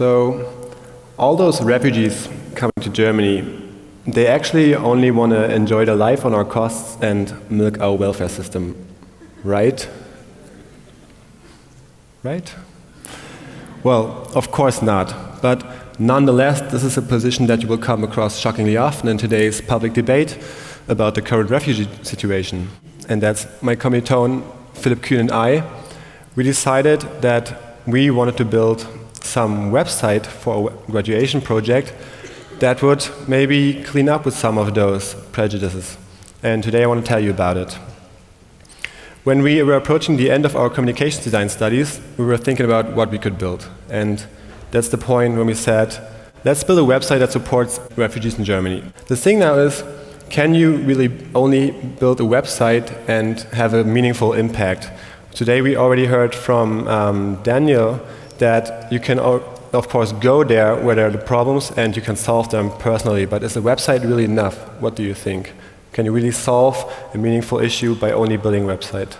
So all those refugees coming to Germany, they actually only want to enjoy their life on our costs and milk our welfare system, right? Right? Well, of course not. But nonetheless, this is a position that you will come across shockingly often in today's public debate about the current refugee situation. And that's my commilitone, Philipp Kühn, and I. We decided that we wanted to build some website for a graduation project that would maybe clean up with some of those prejudices. And today I want to tell you about it. When we were approaching the end of our communications design studies, we were thinking about what we could build. And that's the point when we said, let's build a website that supports refugees in Germany. The thing now is, can you really only build a website and have a meaningful impact? Today we already heard from Daniel that you can, of course, go there where there are the problems and you can solve them personally, but is the website really enough? What do you think? Can you really solve a meaningful issue by only building a website?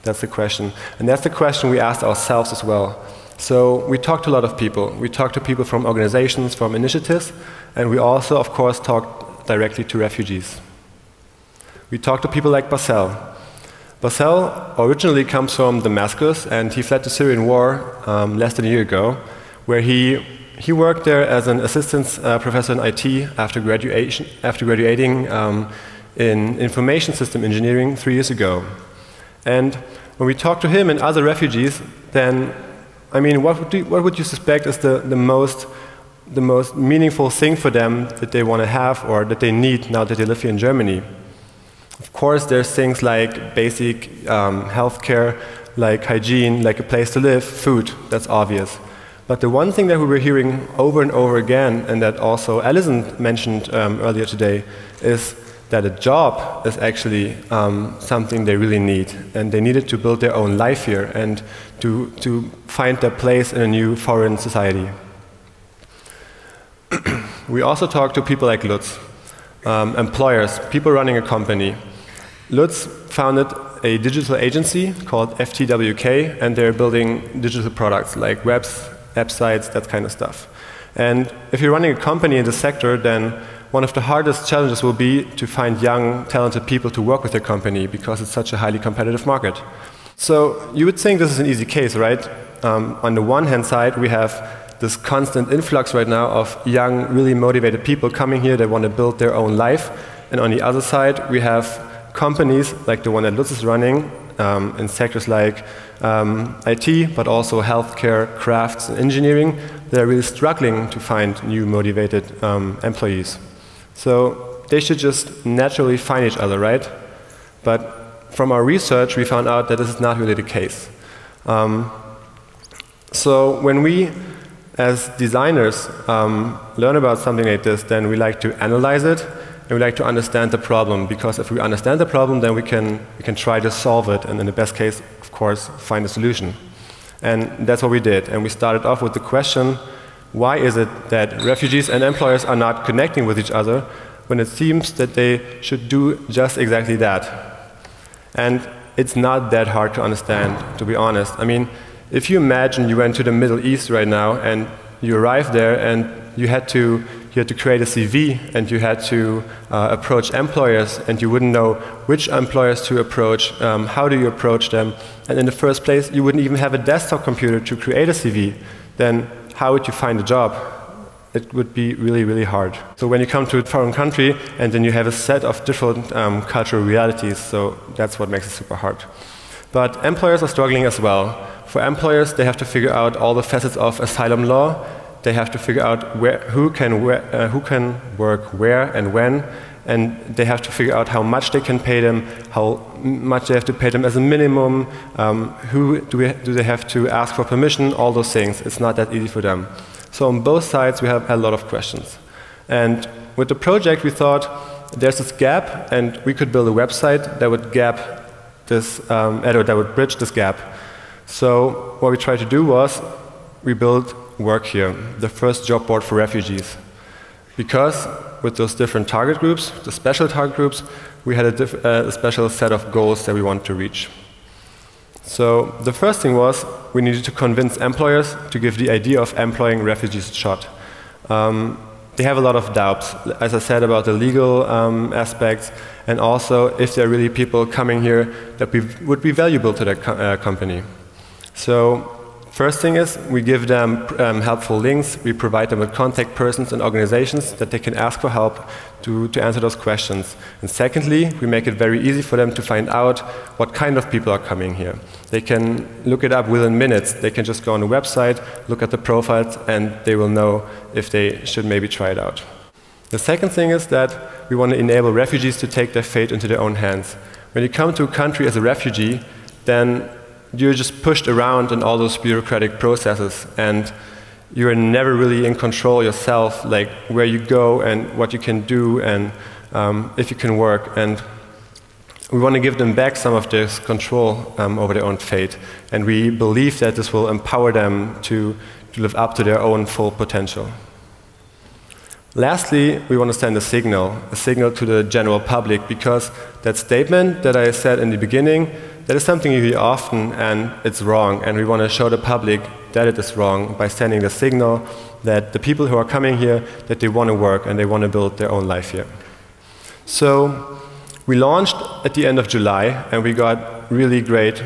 That's the question. And that's the question we asked ourselves as well. So we talked to a lot of people. We talked to people from organizations, from initiatives, and we also, of course, talked directly to refugees. We talked to people like Basel. Basel originally comes from Damascus, and he fled the Syrian war less than a year ago, where he worked there as an assistant professor in IT after graduating in information system engineering 3 years ago. And when we talked to him and other refugees, then, I mean, what would you suspect is the most meaningful thing for them that they want to have or that they need now that they live here in Germany? Of course, there's things like basic healthcare, like hygiene, like a place to live, food, that's obvious. But the one thing that we were hearing over and over again, and that also Alison mentioned earlier today, is that a job is actually something they really need. And they needed to build their own life here and to find their place in a new foreign society. We also talked to people like Lutz, employers, people running a company. Lutz founded a digital agency called HTW, and they're building digital products like websites, that kind of stuff. And if you're running a company in the sector, then one of the hardest challenges will be to find young, talented people to work with your company because it's such a highly competitive market. So you would think this is an easy case, right? On the one hand side, we have this constant influx right now of young, really motivated people coming here. They want to build their own life. And on the other side, we have companies like the one that Lutz is running in sectors like IT, but also healthcare, crafts, and engineering. They're really struggling to find new motivated employees. So they should just naturally find each other, right? But from our research, we found out that this is not really the case. So when we, as designers, learn about something like this, then we like to analyze it, and we like to understand the problem, because if we understand the problem, then we can try to solve it, and in the best case, of course, find a solution. And that's what we did. And we started off with the question, why is it that refugees and employers are not connecting with each other when it seems that they should do just exactly that? And it's not that hard to understand, to be honest. I mean, if you imagine you went to the Middle East right now and you arrived there and you had to create a CV and you had to approach employers and you wouldn't know which employers to approach, how do you approach them, and in the first place you wouldn't even have a desktop computer to create a CV, then how would you find a job? It would be really, really hard. So when you come to a foreign country and then you have a set of different cultural realities, so that's what makes it super hard. But employers are struggling as well. For employers, they have to figure out all the facets of asylum law. They have to figure out who can work where and when, and they have to figure out how much they can pay them, how much they have to pay them as a minimum, who do they have to ask for permission, all those things. It's not that easy for them. So on both sides, we have a lot of questions. And with the project, we thought there's this gap, and we could build a website that would that would bridge this gap. So what we tried to do was we built workeer, the first job board for refugees. Because with those different target groups, the special target groups, we had a special set of goals that we wanted to reach. So the first thing was we needed to convince employers to give the idea of employing refugees a shot. They have a lot of doubts, as I said, about the legal aspects, and also if there are really people coming here that would be valuable to their company. So first thing is we give them helpful links. We provide them with contact persons and organizations that they can ask for help to answer those questions. And secondly, we make it very easy for them to find out what kind of people are coming here. They can look it up within minutes. They can just go on the website, look at the profiles, and they will know if they should maybe try it out. The second thing is that we want to enable refugees to take their fate into their own hands. When you come to a country as a refugee, then you're just pushed around in all those bureaucratic processes, and you're never really in control yourself, like where you go and what you can do and if you can work. And we want to give them back some of this control over their own fate. And we believe that this will empower them to live up to their own full potential. Lastly, we want to send a signal to the general public, because that statement that I said in the beginning, that is something you hear often and it's wrong, and we want to show the public that it is wrong by sending the signal that the people who are coming here, that they want to work and they want to build their own life here. So we launched at the end of July, and we got really great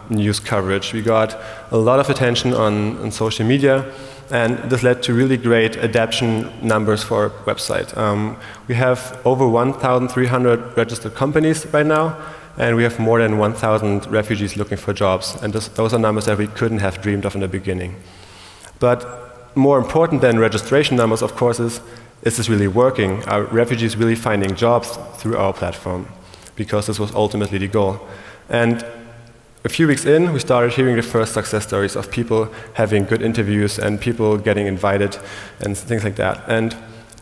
news coverage. We got a lot of attention on social media, and this led to really great adoption numbers for our website. We have over 1,300 registered companies right now, and we have more than 1,000 refugees looking for jobs. And those are numbers that we couldn't have dreamed of in the beginning. But more important than registration numbers, of course, is this really working? Are refugees really finding jobs through our platform? Because this was ultimately the goal. And a few weeks in, we started hearing the first success stories of people having good interviews and people getting invited and things like that. And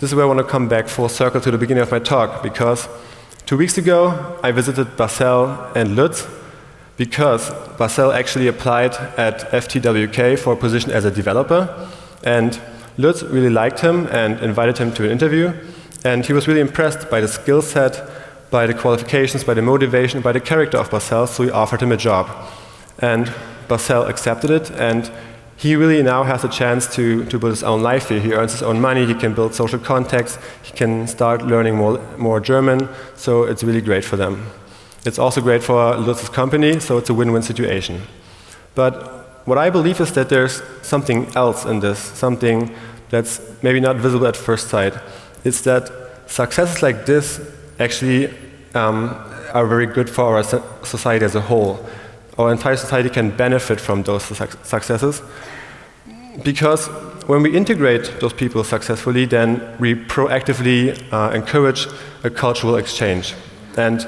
this is where I want to come back full circle to the beginning of my talk, because 2 weeks ago, I visited Basel and Lutz, because Basel actually applied at HTW for a position as a developer, and Lutz really liked him and invited him to an interview, and he was really impressed by the skill set, by the qualifications, by the motivation, by the character of Basel, so he offered him a job. And Basel accepted it, and he really now has a chance to build his own life here. He earns his own money, he can build social contacts, he can start learning more German, so it's really great for them. It's also great for Lutz's company, so it's a win-win situation. But what I believe is that there's something else in this, something that's maybe not visible at first sight. It's that successes like this actually are very good for our society as a whole. Our entire society can benefit from those successes, because when we integrate those people successfully, then we proactively encourage a cultural exchange. And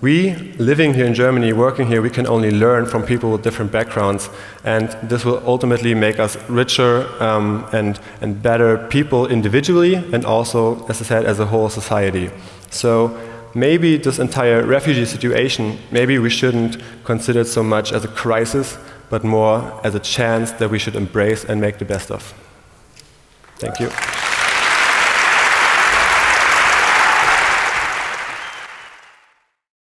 we, living here in Germany, working here, we can only learn from people with different backgrounds, and this will ultimately make us richer and better people individually, and also, as I said, as a whole society. So maybe this entire refugee situation, maybe we shouldn't consider it so much as a crisis, but more as a chance that we should embrace and make the best of. Thank you.